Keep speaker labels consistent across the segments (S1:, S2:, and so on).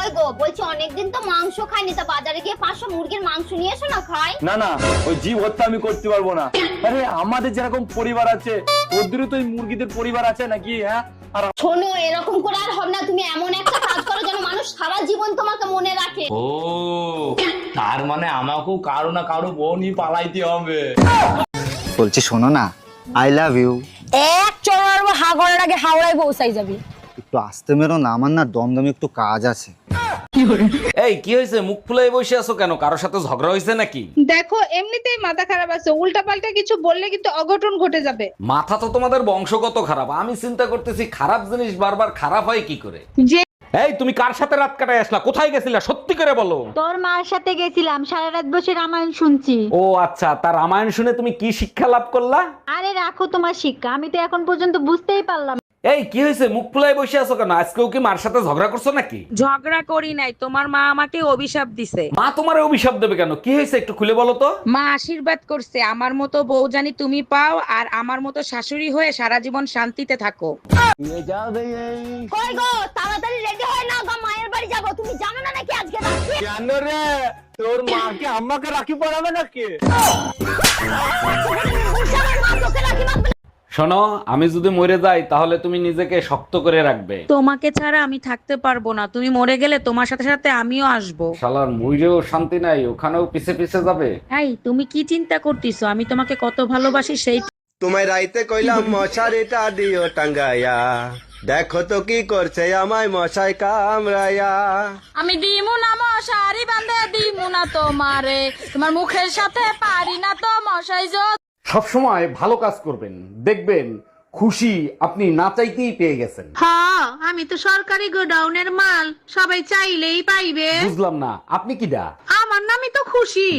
S1: কই গো, বলছি অনেকদিন তো মাংস খাইনি, তা বাজারে গিয়ে 500 মুরগির মাংস নিয়ে এসো না খাই।
S2: না না, ওই জীব হত্যা আমি করতে পারবো না। আরে আমাদের যেরকম পরিবার আছে ওদেরও তো এই মুরগিদের পরিবার আছে নাকি? হ্যাঁ, আর
S1: শোনো, এরকম করে আর হবে না। তুমি এমন একটা কাজ করো যেন মানুষ সারা জীবন তোমাকে মনে রাখে।
S3: ও তার মানে আমাকেও কারো না কারো বোনই পালাইতে হবে।
S4: বলছি শোনো না, আই লাভ ইউ।
S1: এক চড়ার হাগরের আগে হাওড়ায় পৌঁছাই যাবি।
S4: একটু আসতে মেরো না, আমার না দমদমে একটু কাজ আছে।
S5: এই কি হয়েছে, মুখ ফুলে বসে আছো কেন? কারোর সাথে ঝগড়া হয়েছে নাকি?
S6: দেখো এমনিতেই মাথা খারাপ আছে, উল্টাপাল্টা কিছু বললে কিন্তু অঘটন ঘটে যাবে।
S5: মাথা তো তোমাদের বংশগত খারাপ। আমি চিন্তা করতেছি খারাপ জিনিস বারবার খারাপ হয় কি করে।
S6: যে
S5: এই তুমি কার সাথে রাত কাটায় আসলা? কোথায় গেছিলা সত্যি করে বলো।
S7: তোর মার সাথে গেছিলাম, সারা রাত বসে রামায়ণ শুনছি।
S5: ও আচ্ছা, তার রামায়ণ শুনে তুমি কি শিক্ষা লাভ করলা?
S7: আরে রাখো তোমার শিক্ষা, আমি তো এখন পর্যন্ত বুঝতেই পারলাম।
S5: এই কি হয়েছে, মুখ ফুলাই বসে আছো কেন? আজকেও কি মার সাথে ঝগড়া করছো নাকি?
S8: ঝগড়া করি নাই, তোমার মা আমাকে অভিশাপ দিছে।
S5: মা তোমার অভিশাপ দেবে কেন? কি হয়েছে একটু খুলে বলো তো।
S8: মা আশীর্বাদ করছে আমার মতো বউ জানি তুমি পাও, আর আমার মতো শাশুড়ি হয়ে সারা জীবন শান্তিতে থাকো।
S1: কই গো, তাড়াতাড়ি রেডি হয়ে নাও গো, মায়ের বাড়ি যাব। তুমি জানো না নাকি আজকে রাখি?
S2: কেন রে, তোর মাকে আমাকে রাখি পড়াবে নাকি?
S1: মা তোকে রাখি বাঁধবে।
S5: শোনো, আমি যদি মরে যাই তাহলে তুমি নিজেকে শক্ত করে রাখবে।
S8: তোমাকে ছাড়া আমি থাকতে পারবো না, তুমি মরে গেলে তোমার সাথে সাথে আমিও আসবো।
S5: শালার মইরেও শান্তি নাই, ওখানেও পিছে পিছে যাবে।
S8: এই তুমি কি চিন্তা করতেছো, আমি তোমাকে কত ভালোবাসি সেই।
S9: তোমায় রাইতে কইলাম মশারিটা দিও টাঙ্গাইয়া, দেখো তো কি করছে আমায় মশাই কামড়াইয়া।
S7: আমি দিমু না মশারি বাঁধে দিমু না তোমারে, তোমার মুখের সাথে পারি না তো মশাই জোত।
S5: সবসময় ভালো কাজ করবেন, দেখবেন খুশি আপনি না চাইতেই পেয়ে গেছেন।
S8: হ্যাঁ, আমি তো সরকারি গোডাউনের মাল, সবাই চাইলেই পাইবে।
S5: বুঝলাম না, আপনি কি দা?
S8: আমার নামই তো খুশি।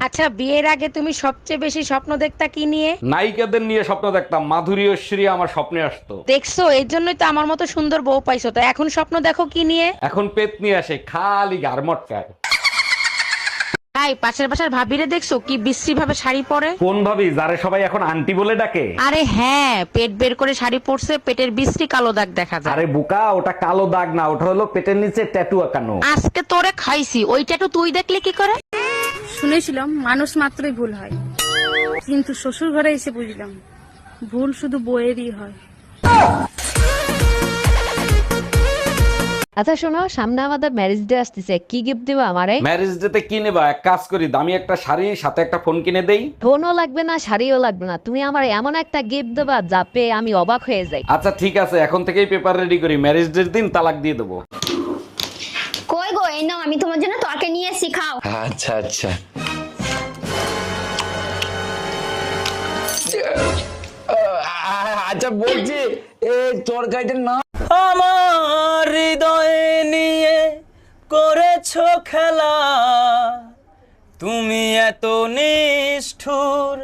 S8: আচ্ছা, বিয়ের আগে তুমি সবচেয়ে বেশি স্বপ্ন দেখতা কি নিয়ে?
S5: নায়িকাদের নিয়ে স্বপ্ন দেখতাম, মাধুরী ঐশ্বরী আমার স্বপ্নে আসতো।
S8: দেখছো, এর জন্যই তো আমার মতো সুন্দর বউ পাইছো। তো এখন স্বপ্ন দেখো কি নিয়ে?
S5: এখন পেট নিয়ে আসে, খালি গারমটকায়।
S8: তাই পাশের বাসার ভাবিরে দেখছো কি বিশ্রী ভাবে শাড়ি পরে?
S5: কোন ভাবি, যারে সবাই এখন আন্টি বলে ডাকে?
S8: আরে হ্যাঁ, পেট বের করে শাড়ি পরছে, পেটের বিশ্রী কালো দাগ দেখা যায়।
S5: আরে বোকা, ওটা কালো দাগ না, ওটা হলো পেটের নিচে ট্যাটু আঁকানো।
S8: আজকে তোরে খাইছি, ওইটা তো তুই দেখলে কি করে?
S6: শুনেছিলাম মানুষ মাত্রই ভুল হয়, কিন্তু শ্বশুর ঘরে এসে বুঝলাম ভুল শুধু বইয়েরই হয়।
S7: আচ্ছা শোনো, সামনে আমাদের ম্যারেজ ডে আসতেছে, কি গিফট দিবা আমারে?
S5: ম্যারেজ ডেতে কি নেবা? এক কাজ করি, দামি একটা শাড়ি সাথে একটা ফোন কিনে দেই।
S7: ফোনও লাগবে না, শাড়িও লাগবে না, তুমি আমার এমন একটা গিফট দেবা যা পেয়ে আমি অবাক হয়ে যাই।
S5: আচ্ছা ঠিক আছে, এখন থেকেই পেপার রেডি করি, ম্যারেজ ডের দিন তালাক দিয়ে দেবো।
S1: কই গো, এই নাও, আমি তোমার জন্য তরকে নিয়ে এসেছি, খাও।
S3: আচ্ছা আচ্ছা। আচ্ছা বলছি, এই তরকারিটার নাম?
S2: আমার হৃদয়ে নিয়ে করেছো খেলা, তুমি এত নিষ্ঠুর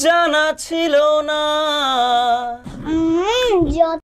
S2: জানা ছিল না।